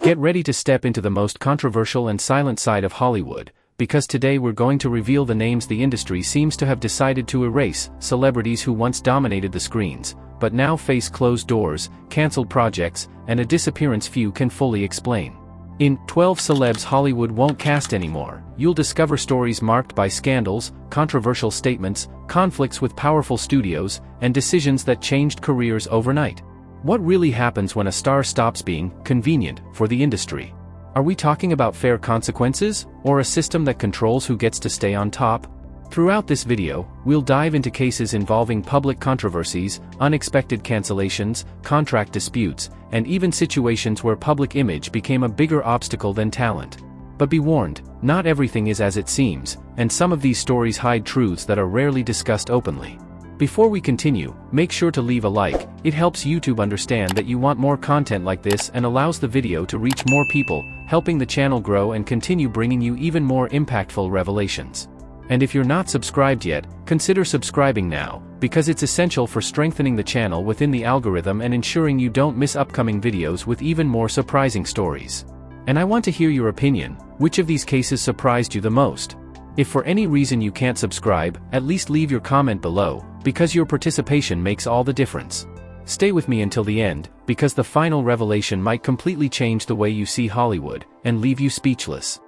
Get ready to step into the most controversial and silent side of Hollywood, because today we're going to reveal the names the industry seems to have decided to erase, celebrities who once dominated the screens, but now face closed doors, cancelled projects, and a disappearance few can fully explain. In 12 Celebs Hollywood Won't Cast Anymore, you'll discover stories marked by scandals, controversial statements, conflicts with powerful studios, and decisions that changed careers overnight. What really happens when a star stops being convenient for the industry? Are we talking about fair consequences, or a system that controls who gets to stay on top? Throughout this video, we'll dive into cases involving public controversies, unexpected cancellations, contract disputes, and even situations where public image became a bigger obstacle than talent. But be warned, not everything is as it seems, and some of these stories hide truths that are rarely discussed openly. Before we continue, make sure to leave a like. It helps YouTube understand that you want more content like this and allows the video to reach more people, helping the channel grow and continue bringing you even more impactful revelations. And if you're not subscribed yet, consider subscribing now, because it's essential for strengthening the channel within the algorithm and ensuring you don't miss upcoming videos with even more surprising stories. And I want to hear your opinion. Which of these cases surprised you the most? If for any reason you can't subscribe, at least leave your comment below, because your participation makes all the difference. Stay with me until the end, because the final revelation might completely change the way you see Hollywood, and leave you speechless.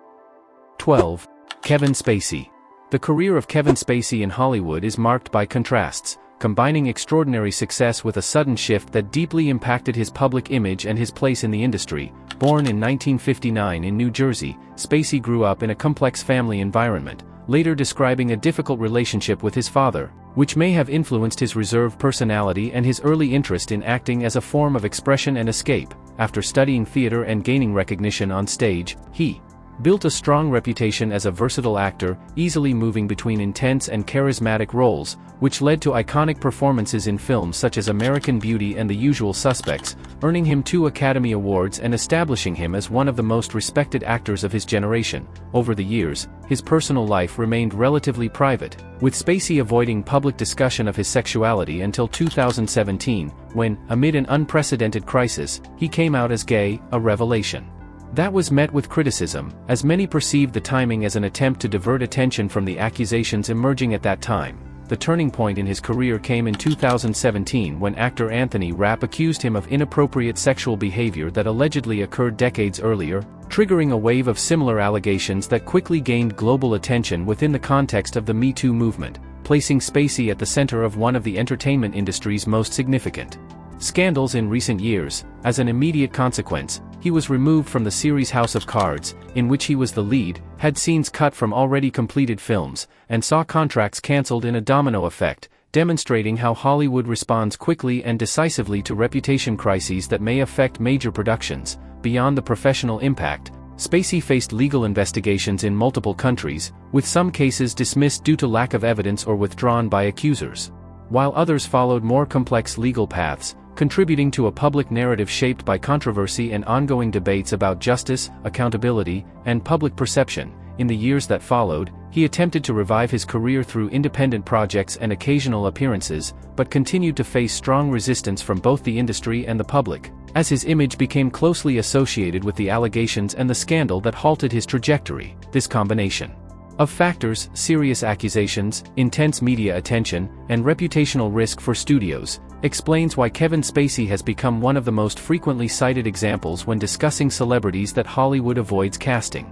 12. Kevin Spacey. The career of Kevin Spacey in Hollywood is marked by contrasts, combining extraordinary success with a sudden shift that deeply impacted his public image and his place in the industry. Born in 1959 in New Jersey, Spacey grew up in a complex family environment, later describing a difficult relationship with his father, which may have influenced his reserved personality and his early interest in acting as a form of expression and escape. After studying theater and gaining recognition on stage, he built a strong reputation as a versatile actor, easily moving between intense and charismatic roles, which led to iconic performances in films such as American Beauty and The Usual Suspects, earning him 2 Academy Awards and establishing him as one of the most respected actors of his generation. Over the years, his personal life remained relatively private, with Spacey avoiding public discussion of his sexuality until 2017, when, amid an unprecedented crisis, he came out as gay, a revelation that was met with criticism, as many perceived the timing as an attempt to divert attention from the accusations emerging at that time. The turning point in his career came in 2017 when actor Anthony Rapp accused him of inappropriate sexual behavior that allegedly occurred decades earlier, triggering a wave of similar allegations that quickly gained global attention within the context of the Me Too movement, placing Spacey at the center of one of the entertainment industry's most significant scandals in recent years. As an immediate consequence, he was removed from the series House of Cards, in which he was the lead, had scenes cut from already completed films, and saw contracts cancelled in a domino effect, demonstrating how Hollywood responds quickly and decisively to reputation crises that may affect major productions. Beyond the professional impact, Spacey faced legal investigations in multiple countries, with some cases dismissed due to lack of evidence or withdrawn by accusers, while others followed more complex legal paths, contributing to a public narrative shaped by controversy and ongoing debates about justice, accountability, and public perception. In the years that followed, he attempted to revive his career through independent projects and occasional appearances, but continued to face strong resistance from both the industry and the public, as his image became closely associated with the allegations and the scandal that halted his trajectory. This combination of factors, serious accusations, intense media attention, and reputational risk for studios, explains why Kevin Spacey has become one of the most frequently cited examples when discussing celebrities that Hollywood avoids casting.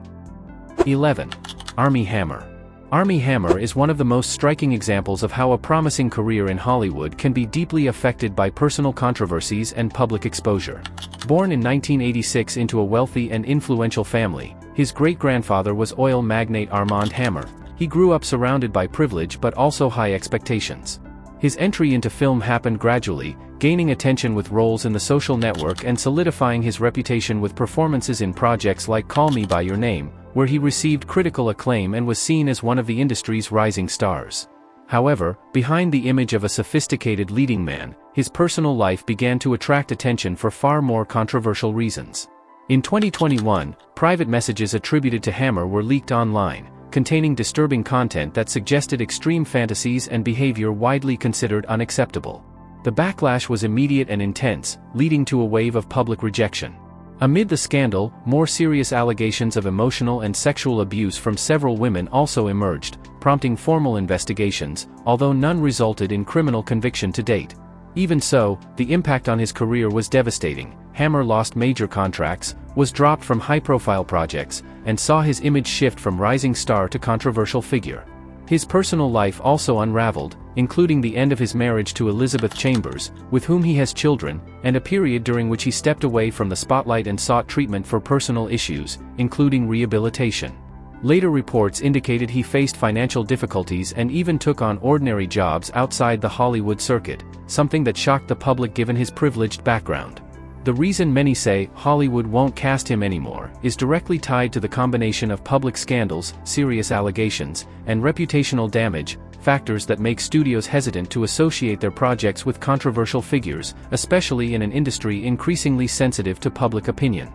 11. Armie Hammer. Armie Hammer is one of the most striking examples of how a promising career in Hollywood can be deeply affected by personal controversies and public exposure. Born in 1986 into a wealthy and influential family, his great-grandfather was oil magnate Armand Hammer. He grew up surrounded by privilege but also high expectations. His entry into film happened gradually, gaining attention with roles in The Social Network and solidifying his reputation with performances in projects like Call Me by Your Name, where he received critical acclaim and was seen as one of the industry's rising stars. However, behind the image of a sophisticated leading man, his personal life began to attract attention for far more controversial reasons. In 2021, private messages attributed to Hammer were leaked online, containing disturbing content that suggested extreme fantasies and behavior widely considered unacceptable. The backlash was immediate and intense, leading to a wave of public rejection. Amid the scandal, more serious allegations of emotional and sexual abuse from several women also emerged, prompting formal investigations, although none resulted in criminal conviction to date. Even so, the impact on his career was devastating. Hammer lost major contracts, was dropped from high-profile projects, and saw his image shift from rising star to controversial figure. His personal life also unraveled, including the end of his marriage to Elizabeth Chambers, with whom he has children, and a period during which he stepped away from the spotlight and sought treatment for personal issues, including rehabilitation. Later reports indicated he faced financial difficulties and even took on ordinary jobs outside the Hollywood circuit, something that shocked the public given his privileged background. The reason many say Hollywood won't cast him anymore is directly tied to the combination of public scandals, serious allegations, and reputational damage, factors that make studios hesitant to associate their projects with controversial figures, especially in an industry increasingly sensitive to public opinion.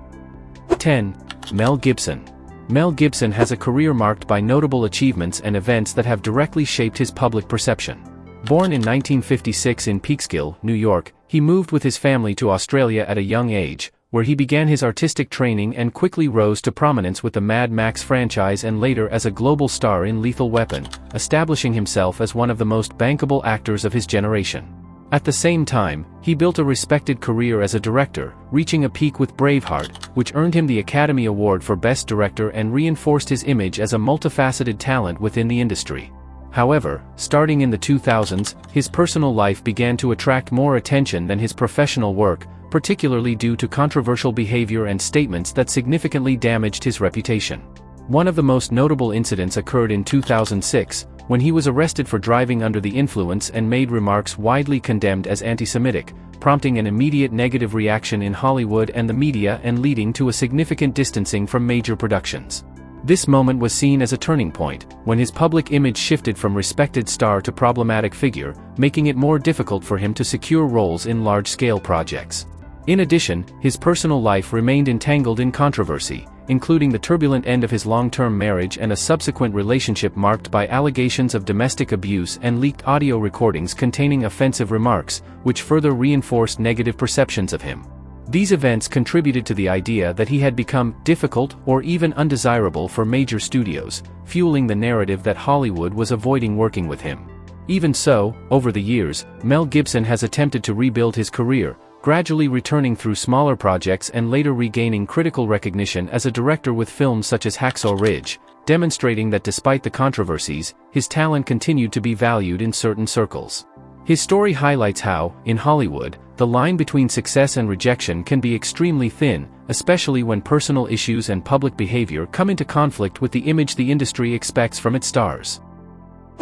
10. Mel Gibson. Mel Gibson has a career marked by notable achievements and events that have directly shaped his public perception. Born in 1956 in Peekskill, New York, he moved with his family to Australia at a young age, where he began his artistic training and quickly rose to prominence with the Mad Max franchise and later as a global star in Lethal Weapon, establishing himself as one of the most bankable actors of his generation. At the same time, he built a respected career as a director, reaching a peak with Braveheart, which earned him the Academy Award for Best Director and reinforced his image as a multifaceted talent within the industry. However, starting in the 2000s, his personal life began to attract more attention than his professional work, particularly due to controversial behavior and statements that significantly damaged his reputation. One of the most notable incidents occurred in 2006, when he was arrested for driving under the influence and made remarks widely condemned as anti-Semitic, prompting an immediate negative reaction in Hollywood and the media and leading to a significant distancing from major productions. This moment was seen as a turning point, when his public image shifted from respected star to problematic figure, making it more difficult for him to secure roles in large-scale projects. In addition, his personal life remained entangled in controversy, including the turbulent end of his long-term marriage and a subsequent relationship marked by allegations of domestic abuse and leaked audio recordings containing offensive remarks, which further reinforced negative perceptions of him. These events contributed to the idea that he had become difficult or even undesirable for major studios, fueling the narrative that Hollywood was avoiding working with him. Even so, over the years, Mel Gibson has attempted to rebuild his career, gradually returning through smaller projects and later regaining critical recognition as a director with films such as Hacksaw Ridge, demonstrating that despite the controversies, his talent continued to be valued in certain circles. His story highlights how, in Hollywood, the line between success and rejection can be extremely thin, especially when personal issues and public behavior come into conflict with the image the industry expects from its stars.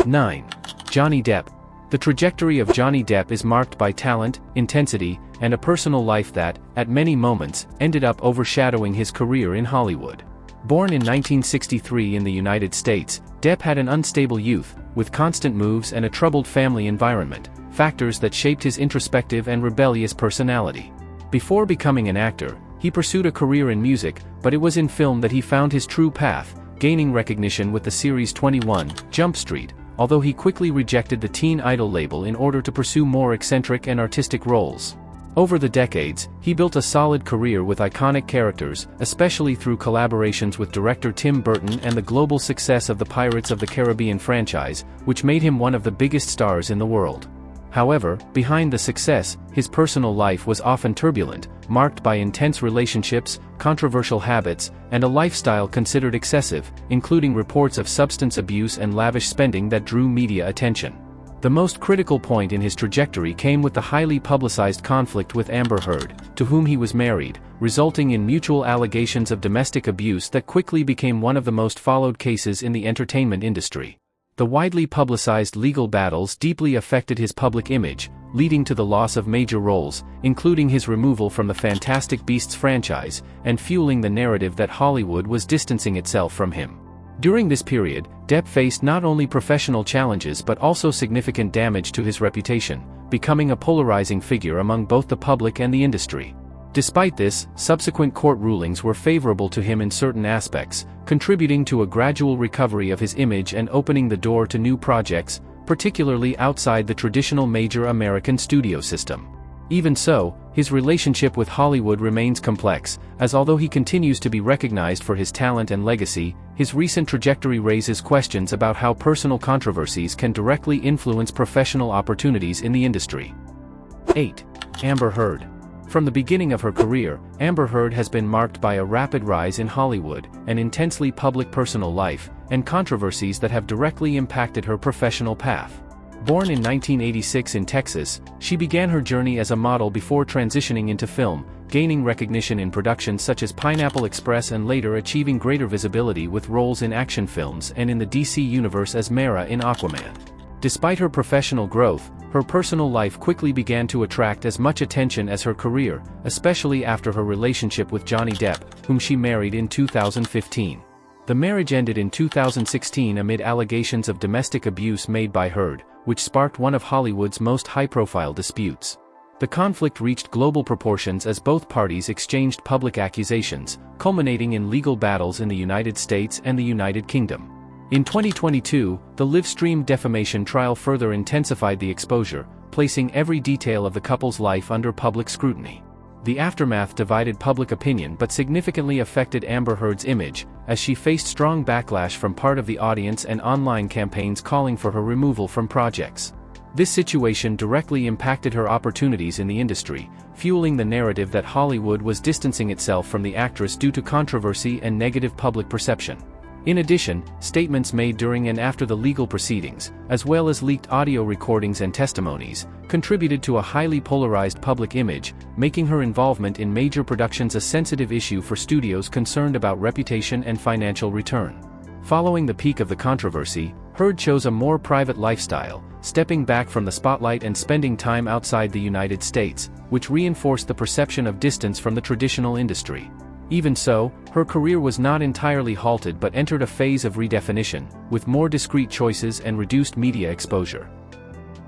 9. Johnny Depp. The trajectory of Johnny Depp is marked by talent, intensity, and a personal life that, at many moments, ended up overshadowing his career in Hollywood. Born in 1963 in the United States, Depp had an unstable youth, with constant moves and a troubled family environment, factors that shaped his introspective and rebellious personality. Before becoming an actor, he pursued a career in music, but it was in film that he found his true path, gaining recognition with the series 21 Jump Street, although he quickly rejected the teen idol label in order to pursue more eccentric and artistic roles. Over the decades, he built a solid career with iconic characters, especially through collaborations with director Tim Burton and the global success of the Pirates of the Caribbean franchise, which made him one of the biggest stars in the world. However, behind the success, his personal life was often turbulent, marked by intense relationships, controversial habits, and a lifestyle considered excessive, including reports of substance abuse and lavish spending that drew media attention. The most critical point in his trajectory came with the highly publicized conflict with Amber Heard, to whom he was married, resulting in mutual allegations of domestic abuse that quickly became one of the most followed cases in the entertainment industry. The widely publicized legal battles deeply affected his public image, leading to the loss of major roles, including his removal from the Fantastic Beasts franchise, and fueling the narrative that Hollywood was distancing itself from him. During this period, Depp faced not only professional challenges but also significant damage to his reputation, becoming a polarizing figure among both the public and the industry. Despite this, subsequent court rulings were favorable to him in certain aspects, contributing to a gradual recovery of his image and opening the door to new projects, particularly outside the traditional major American studio system. Even so, His relationship with Hollywood remains complex, as although he continues to be recognized for his talent and legacy, his recent trajectory raises questions about how personal controversies can directly influence professional opportunities in the industry. 8. Amber Heard. From the beginning of her career, Amber Heard has been marked by a rapid rise in Hollywood, an intensely public personal life, and controversies that have directly impacted her professional path. Born in 1986 in Texas, she began her journey as a model before transitioning into film, gaining recognition in productions such as Pineapple Express and later achieving greater visibility with roles in action films and in the DC Universe as Mera in Aquaman. Despite her professional growth, her personal life quickly began to attract as much attention as her career, especially after her relationship with Johnny Depp, whom she married in 2015. The marriage ended in 2016 amid allegations of domestic abuse made by Heard, which sparked one of Hollywood's most high-profile disputes. The conflict reached global proportions as both parties exchanged public accusations, culminating in legal battles in the United States and the United Kingdom. In 2022, the live-stream defamation trial further intensified the exposure, placing every detail of the couple's life under public scrutiny. The aftermath divided public opinion but significantly affected Amber Heard's image, as she faced strong backlash from part of the audience and online campaigns calling for her removal from projects. This situation directly impacted her opportunities in the industry, fueling the narrative that Hollywood was distancing itself from the actress due to controversy and negative public perception. In addition, statements made during and after the legal proceedings, as well as leaked audio recordings and testimonies, contributed to a highly polarized public image, making her involvement in major productions a sensitive issue for studios concerned about reputation and financial return. Following the peak of the controversy, Heard chose a more private lifestyle, stepping back from the spotlight and spending time outside the United States, which reinforced the perception of distance from the traditional industry. Even so, her career was not entirely halted but entered a phase of redefinition, with more discreet choices and reduced media exposure.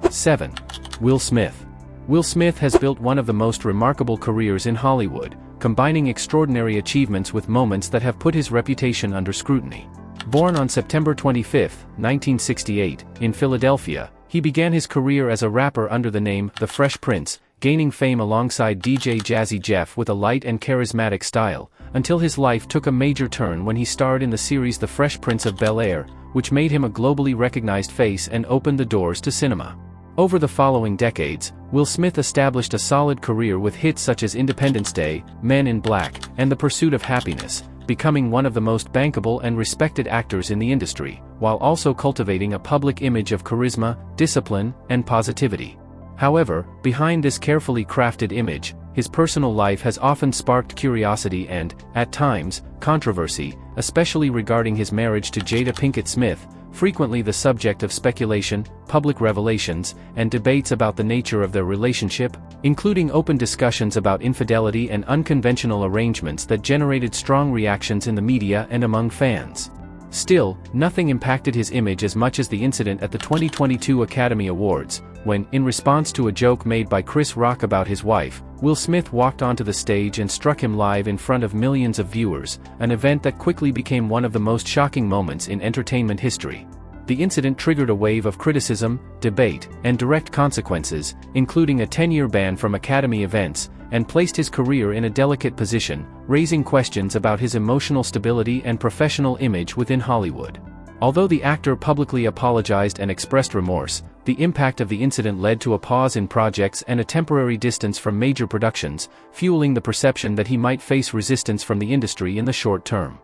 7. Will Smith. Will Smith has built one of the most remarkable careers in Hollywood, combining extraordinary achievements with moments that have put his reputation under scrutiny. Born on September 25, 1968, in Philadelphia, he began his career as a rapper under the name The Fresh Prince, gaining fame alongside DJ Jazzy Jeff with a light and charismatic style, until his life took a major turn when he starred in the series The Fresh Prince of Bel-Air, which made him a globally recognized face and opened the doors to cinema. Over the following decades, Will Smith established a solid career with hits such as Independence Day, Men in Black, and The Pursuit of Happiness, becoming one of the most bankable and respected actors in the industry, while also cultivating a public image of charisma, discipline, and positivity. However, behind this carefully crafted image, his personal life has often sparked curiosity and, at times, controversy, especially regarding his marriage to Jada Pinkett Smith, frequently the subject of speculation, public revelations, and debates about the nature of their relationship, including open discussions about infidelity and unconventional arrangements that generated strong reactions in the media and among fans. Still, nothing impacted his image as much as the incident at the 2022 Academy Awards, when, in response to a joke made by Chris Rock about his wife, Will Smith walked onto the stage and struck him live in front of millions of viewers, an event that quickly became one of the most shocking moments in entertainment history. The incident triggered a wave of criticism, debate, and direct consequences, including a 10-year ban from Academy events, and placed his career in a delicate position, raising questions about his emotional stability and professional image within Hollywood. Although the actor publicly apologized and expressed remorse, the impact of the incident led to a pause in projects and a temporary distance from major productions, fueling the perception that he might face resistance from the industry in the short term.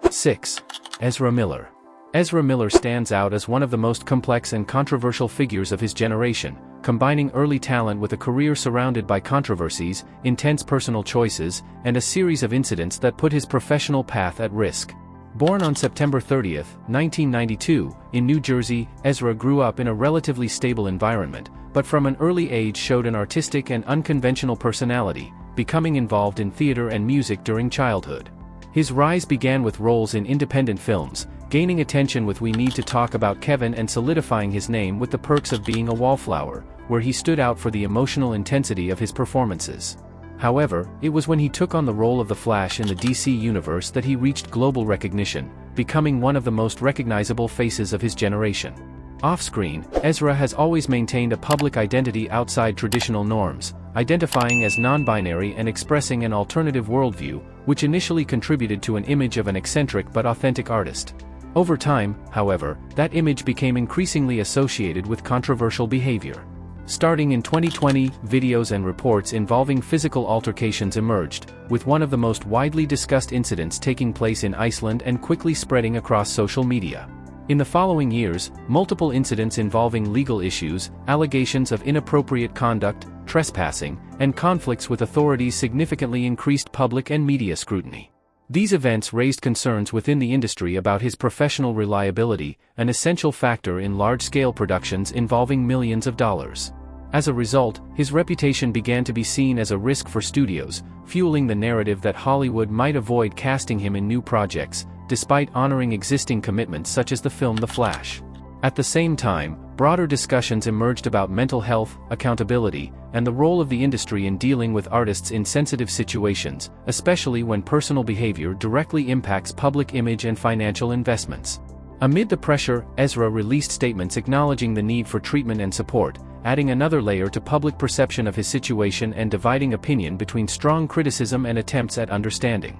6. Ezra Miller. Ezra Miller stands out as one of the most complex and controversial figures of his generation, combining early talent with a career surrounded by controversies, intense personal choices, and a series of incidents that put his professional path at risk. Born on September 30, 1992, in New Jersey, Ezra grew up in a relatively stable environment, but from an early age showed an artistic and unconventional personality, becoming involved in theater and music during childhood. His rise began with roles in independent films, gaining attention with We Need to Talk About Kevin and solidifying his name with The Perks of Being a Wallflower, where he stood out for the emotional intensity of his performances. However, it was when he took on the role of the Flash in the DC Universe that he reached global recognition, becoming one of the most recognizable faces of his generation. Off-screen, Ezra has always maintained a public identity outside traditional norms, identifying as non-binary and expressing an alternative worldview, which initially contributed to an image of an eccentric but authentic artist. Over time, however, that image became increasingly associated with controversial behavior. Starting in 2020, videos and reports involving physical altercations emerged, with one of the most widely discussed incidents taking place in Iceland and quickly spreading across social media. In the following years, multiple incidents involving legal issues, allegations of inappropriate conduct, trespassing, and conflicts with authorities significantly increased public and media scrutiny. These events raised concerns within the industry about his professional reliability, an essential factor in large-scale productions involving millions of dollars. As a result, his reputation began to be seen as a risk for studios, fueling the narrative that Hollywood might avoid casting him in new projects, despite honoring existing commitments such as the film The Flash. At the same time, broader discussions emerged about mental health, accountability, and the role of the industry in dealing with artists in sensitive situations, especially when personal behavior directly impacts public image and financial investments. Amid the pressure, Ezra released statements acknowledging the need for treatment and support, adding another layer to public perception of his situation and dividing opinion between strong criticism and attempts at understanding.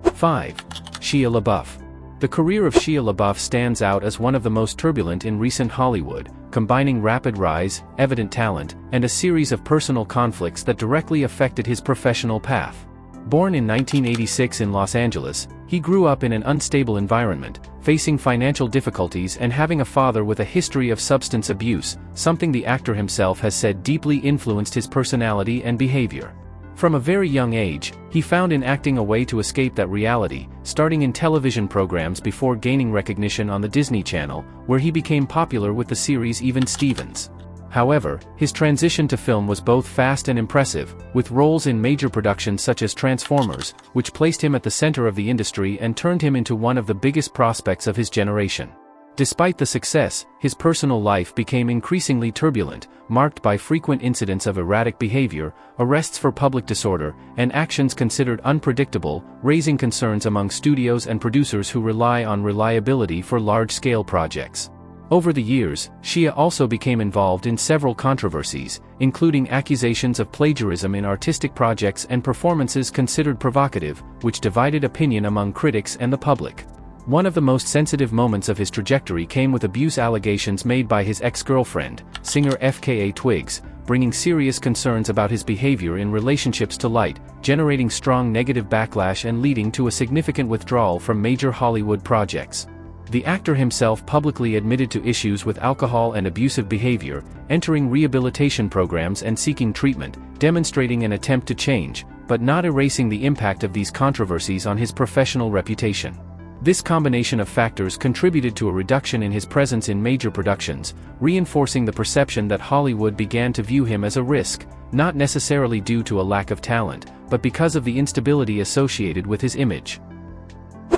5. Shia LaBeouf. The career of Shia LaBeouf stands out as one of the most turbulent in recent Hollywood, combining rapid rise, evident talent, and a series of personal conflicts that directly affected his professional path. Born in 1986 in Los Angeles, he grew up in an unstable environment, facing financial difficulties and having a father with a history of substance abuse, something the actor himself has said deeply influenced his personality and behavior. From a very young age, he found in acting a way to escape that reality, starting in television programs before gaining recognition on the Disney Channel, where he became popular with the series Even Stevens. However, his transition to film was both fast and impressive, with roles in major productions such as Transformers, which placed him at the center of the industry and turned him into one of the biggest prospects of his generation. Despite the success, his personal life became increasingly turbulent, marked by frequent incidents of erratic behavior, arrests for public disorder, and actions considered unpredictable, raising concerns among studios and producers who rely on reliability for large-scale projects. Over the years, Shia also became involved in several controversies, including accusations of plagiarism in artistic projects and performances considered provocative, which divided opinion among critics and the public. One of the most sensitive moments of his trajectory came with abuse allegations made by his ex-girlfriend, singer FKA Twigs, bringing serious concerns about his behavior in relationships to light, generating strong negative backlash and leading to a significant withdrawal from major Hollywood projects. The actor himself publicly admitted to issues with alcohol and abusive behavior, entering rehabilitation programs and seeking treatment, demonstrating an attempt to change, but not erasing the impact of these controversies on his professional reputation. This combination of factors contributed to a reduction in his presence in major productions, reinforcing the perception that Hollywood began to view him as a risk, not necessarily due to a lack of talent, but because of the instability associated with his image.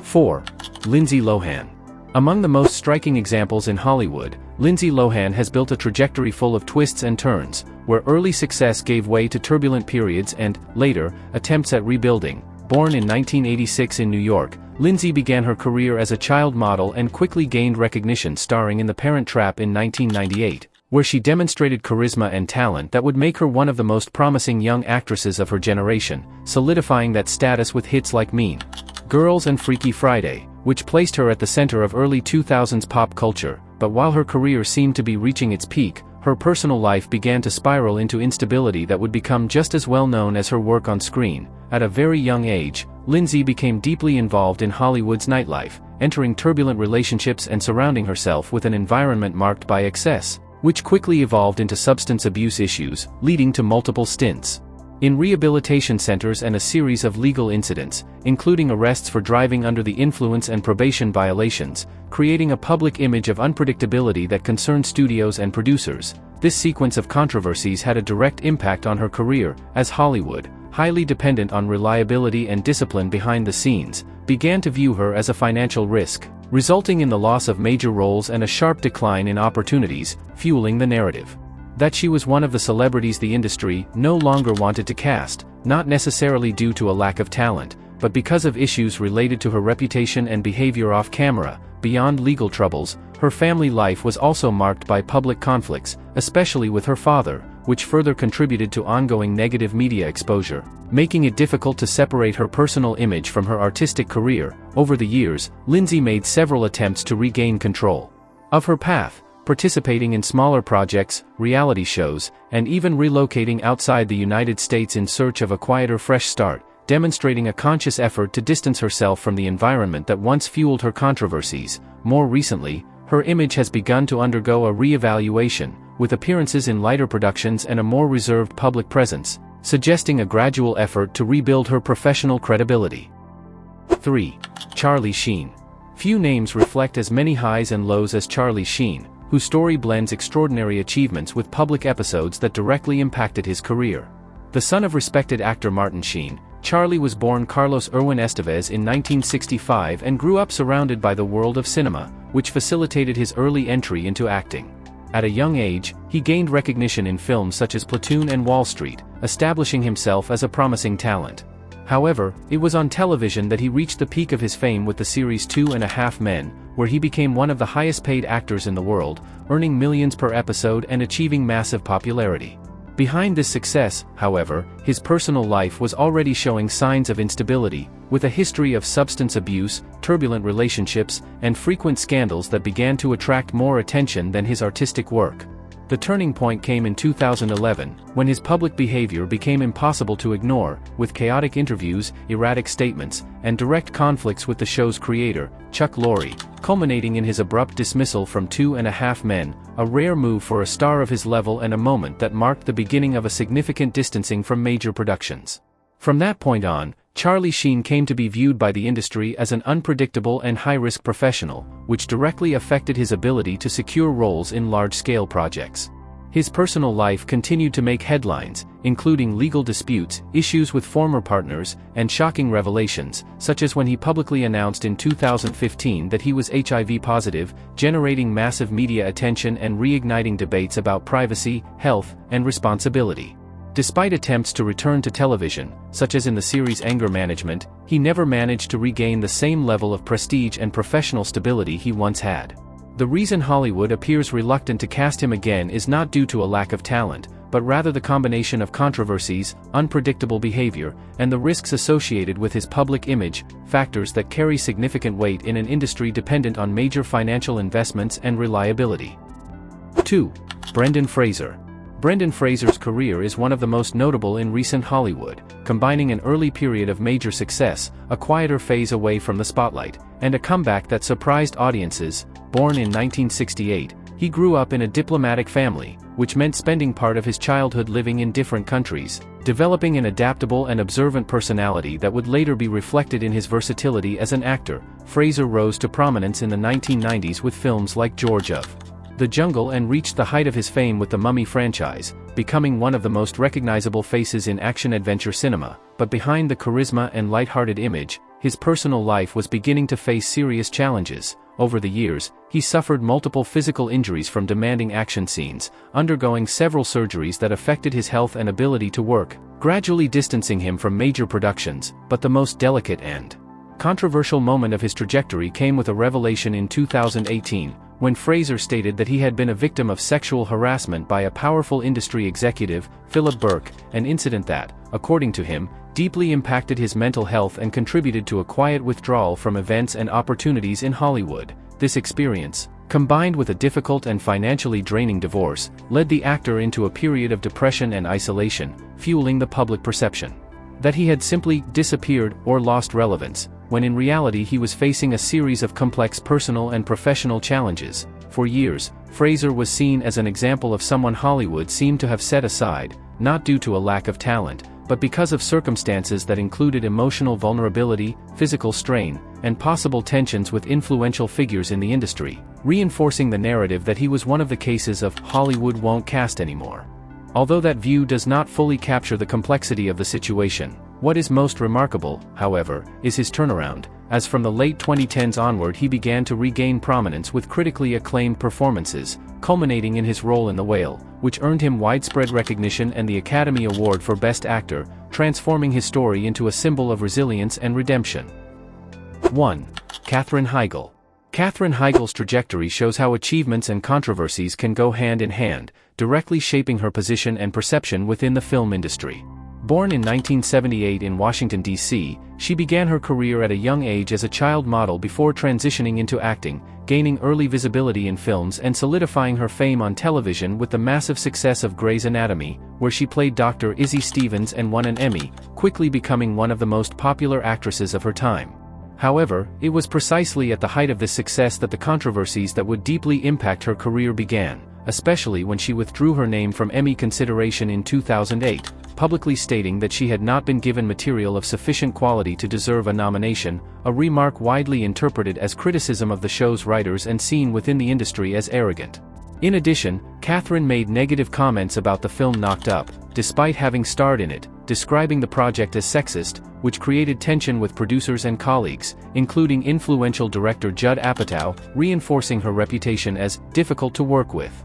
4. Lindsay Lohan. Among the most striking examples in Hollywood, Lindsay Lohan has built a trajectory full of twists and turns, where early success gave way to turbulent periods and, later, attempts at rebuilding. Born in 1986 in New York, Lindsay began her career as a child model and quickly gained recognition starring in The Parent Trap in 1998, where she demonstrated charisma and talent that would make her one of the most promising young actresses of her generation, solidifying that status with hits like Mean Girls and Freaky Friday, which placed her at the center of early 2000s pop culture. But while her career seemed to be reaching its peak, her personal life began to spiral into instability that would become just as well known as her work on screen. At a very young age, Lindsay became deeply involved in Hollywood's nightlife, entering turbulent relationships and surrounding herself with an environment marked by excess, which quickly evolved into substance abuse issues, leading to multiple stints in rehabilitation centers and a series of legal incidents, including arrests for driving under the influence and probation violations, creating a public image of unpredictability that concerned studios and producers. This sequence of controversies had a direct impact on her career, as Hollywood, highly dependent on reliability and discipline behind the scenes, began to view her as a financial risk, resulting in the loss of major roles and a sharp decline in opportunities, fueling the narrative that she was one of the celebrities the industry no longer wanted to cast, not necessarily due to a lack of talent, but because of issues related to her reputation and behavior off camera. Beyond legal troubles, her family life was also marked by public conflicts, especially with her father, which further contributed to ongoing negative media exposure, making it difficult to separate her personal image from her artistic career. Over the years, Lindsay made several attempts to regain control of her path, participating in smaller projects, reality shows, and even relocating outside the United States in search of a quieter fresh start, demonstrating a conscious effort to distance herself from the environment that once fueled her controversies. More recently, her image has begun to undergo a re-evaluation, with appearances in lighter productions and a more reserved public presence, suggesting a gradual effort to rebuild her professional credibility. 3. Charlie Sheen. Few names reflect as many highs and lows as Charlie Sheen, whose story blends extraordinary achievements with public episodes that directly impacted his career. The son of respected actor Martin Sheen, Charlie was born Carlos Erwin Estevez in 1965 and grew up surrounded by the world of cinema, which facilitated his early entry into acting. At a young age, he gained recognition in films such as Platoon and Wall Street, establishing himself as a promising talent. However, it was on television that he reached the peak of his fame with the series 2.5 Men, where he became one of the highest-paid actors in the world, earning millions per episode and achieving massive popularity. Behind this success, however, his personal life was already showing signs of instability, with a history of substance abuse, turbulent relationships, and frequent scandals that began to attract more attention than his artistic work. The turning point came in 2011, when his public behavior became impossible to ignore, with chaotic interviews, erratic statements, and direct conflicts with the show's creator, Chuck Lorre, culminating in his abrupt dismissal from 2.5 Men, a rare move for a star of his level and a moment that marked the beginning of a significant distancing from major productions. From that point on, Charlie Sheen came to be viewed by the industry as an unpredictable and high-risk professional, which directly affected his ability to secure roles in large-scale projects. His personal life continued to make headlines, including legal disputes, issues with former partners, and shocking revelations, such as when he publicly announced in 2015 that he was HIV positive, generating massive media attention and reigniting debates about privacy, health, and responsibility. Despite attempts to return to television, such as in the series Anger Management, he never managed to regain the same level of prestige and professional stability he once had. The reason Hollywood appears reluctant to cast him again is not due to a lack of talent, but rather the combination of controversies, unpredictable behavior, and the risks associated with his public image, factors that carry significant weight in an industry dependent on major financial investments and reliability. 2. Brendan Fraser. Brendan Fraser's career is one of the most notable in recent Hollywood, combining an early period of major success, a quieter phase away from the spotlight, and a comeback that surprised audiences. Born in 1968, he grew up in a diplomatic family, which meant spending part of his childhood living in different countries, developing an adaptable and observant personality that would later be reflected in his versatility as an actor. Fraser rose to prominence in the 1990s with films like George of the Jungle and reached the height of his fame with the Mummy franchise, becoming one of the most recognizable faces in action-adventure cinema. But behind the charisma and lighthearted image, his personal life was beginning to face serious challenges. Over the years, he suffered multiple physical injuries from demanding action scenes, undergoing several surgeries that affected his health and ability to work, gradually distancing him from major productions. But the most delicate and controversial moment of his trajectory came with a revelation in 2018, when Fraser stated that he had been a victim of sexual harassment by a powerful industry executive, Philip Burke, an incident that, according to him, deeply impacted his mental health and contributed to a quiet withdrawal from events and opportunities in Hollywood. This experience, combined with a difficult and financially draining divorce, led the actor into a period of depression and isolation, fueling the public perception that he had simply disappeared or lost relevance, when in reality he was facing a series of complex personal and professional challenges. For years, Fraser was seen as an example of someone Hollywood seemed to have set aside, not due to a lack of talent, but because of circumstances that included emotional vulnerability, physical strain, and possible tensions with influential figures in the industry, reinforcing the narrative that he was one of the cases of Hollywood won't cast anymore. Although that view does not fully capture the complexity of the situation, what is most remarkable, however, is his turnaround, as from the late 2010s onward he began to regain prominence with critically acclaimed performances, culminating in his role in The Whale, which earned him widespread recognition and the Academy Award for Best Actor, transforming his story into a symbol of resilience and redemption. 1. Katherine Heigl. Katherine Heigl's trajectory shows how achievements and controversies can go hand in hand, directly shaping her position and perception within the film industry. Born in 1978 in Washington, D.C., she began her career at a young age as a child model before transitioning into acting, gaining early visibility in films and solidifying her fame on television with the massive success of Grey's Anatomy, where she played Dr. Izzy Stevens and won an Emmy, quickly becoming one of the most popular actresses of her time. However, it was precisely at the height of this success that the controversies that would deeply impact her career began, especially when she withdrew her name from Emmy consideration in 2008, publicly stating that she had not been given material of sufficient quality to deserve a nomination, a remark widely interpreted as criticism of the show's writers and seen within the industry as arrogant. In addition, Katherine made negative comments about the film Knocked Up, despite having starred in it, describing the project as sexist, which created tension with producers and colleagues, including influential director Judd Apatow, reinforcing her reputation as difficult to work with.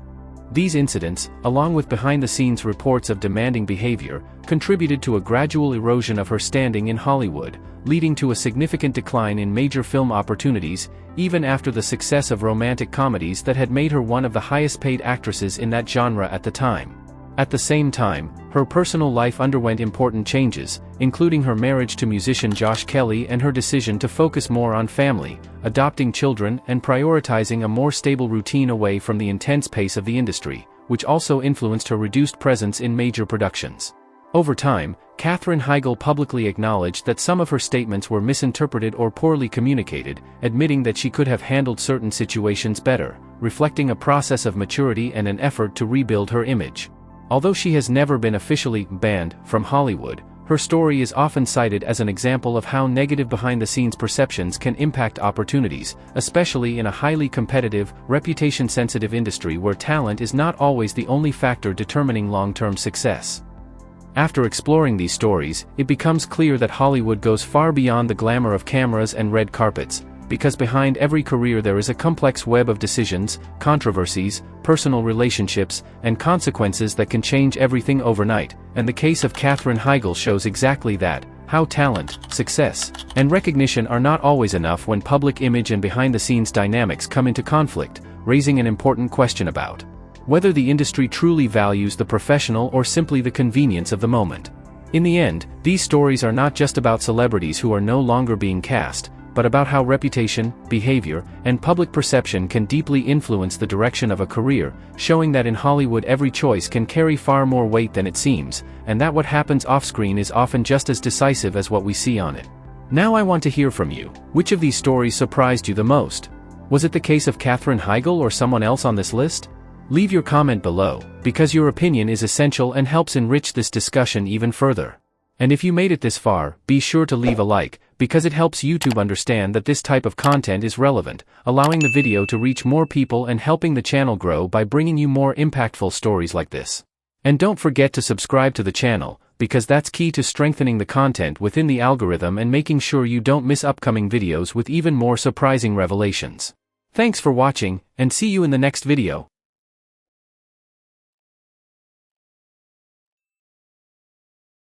These incidents, along with behind-the-scenes reports of demanding behavior, contributed to a gradual erosion of her standing in Hollywood, leading to a significant decline in major film opportunities, even after the success of romantic comedies that had made her one of the highest-paid actresses in that genre at the time. At the same time, her personal life underwent important changes, including her marriage to musician Josh Kelly and her decision to focus more on family, adopting children and prioritizing a more stable routine away from the intense pace of the industry, which also influenced her reduced presence in major productions. Over time, Katherine Heigl publicly acknowledged that some of her statements were misinterpreted or poorly communicated, admitting that she could have handled certain situations better, reflecting a process of maturity and an effort to rebuild her image. Although she has never been officially banned from Hollywood, her story is often cited as an example of how negative behind-the-scenes perceptions can impact opportunities, especially in a highly competitive, reputation-sensitive industry where talent is not always the only factor determining long-term success. After exploring these stories, it becomes clear that Hollywood goes far beyond the glamour of cameras and red carpets, because behind every career there is a complex web of decisions, controversies, personal relationships, and consequences that can change everything overnight, and the case of Katherine Heigl shows exactly that, how talent, success, and recognition are not always enough when public image and behind-the-scenes dynamics come into conflict, raising an important question about whether the industry truly values the professional or simply the convenience of the moment. In the end, these stories are not just about celebrities who are no longer being cast, but about how reputation, behavior, and public perception can deeply influence the direction of a career, showing that in Hollywood every choice can carry far more weight than it seems, and that what happens off-screen is often just as decisive as what we see on it. Now I want to hear from you. Which of these stories surprised you the most? Was it the case of Katherine Heigl or someone else on this list? Leave your comment below, because your opinion is essential and helps enrich this discussion even further. And if you made it this far, be sure to leave a like, because it helps YouTube understand that this type of content is relevant, allowing the video to reach more people and helping the channel grow by bringing you more impactful stories like this. And don't forget to subscribe to the channel, because that's key to strengthening the content within the algorithm and making sure you don't miss upcoming videos with even more surprising revelations. Thanks for watching, and see you in the next video.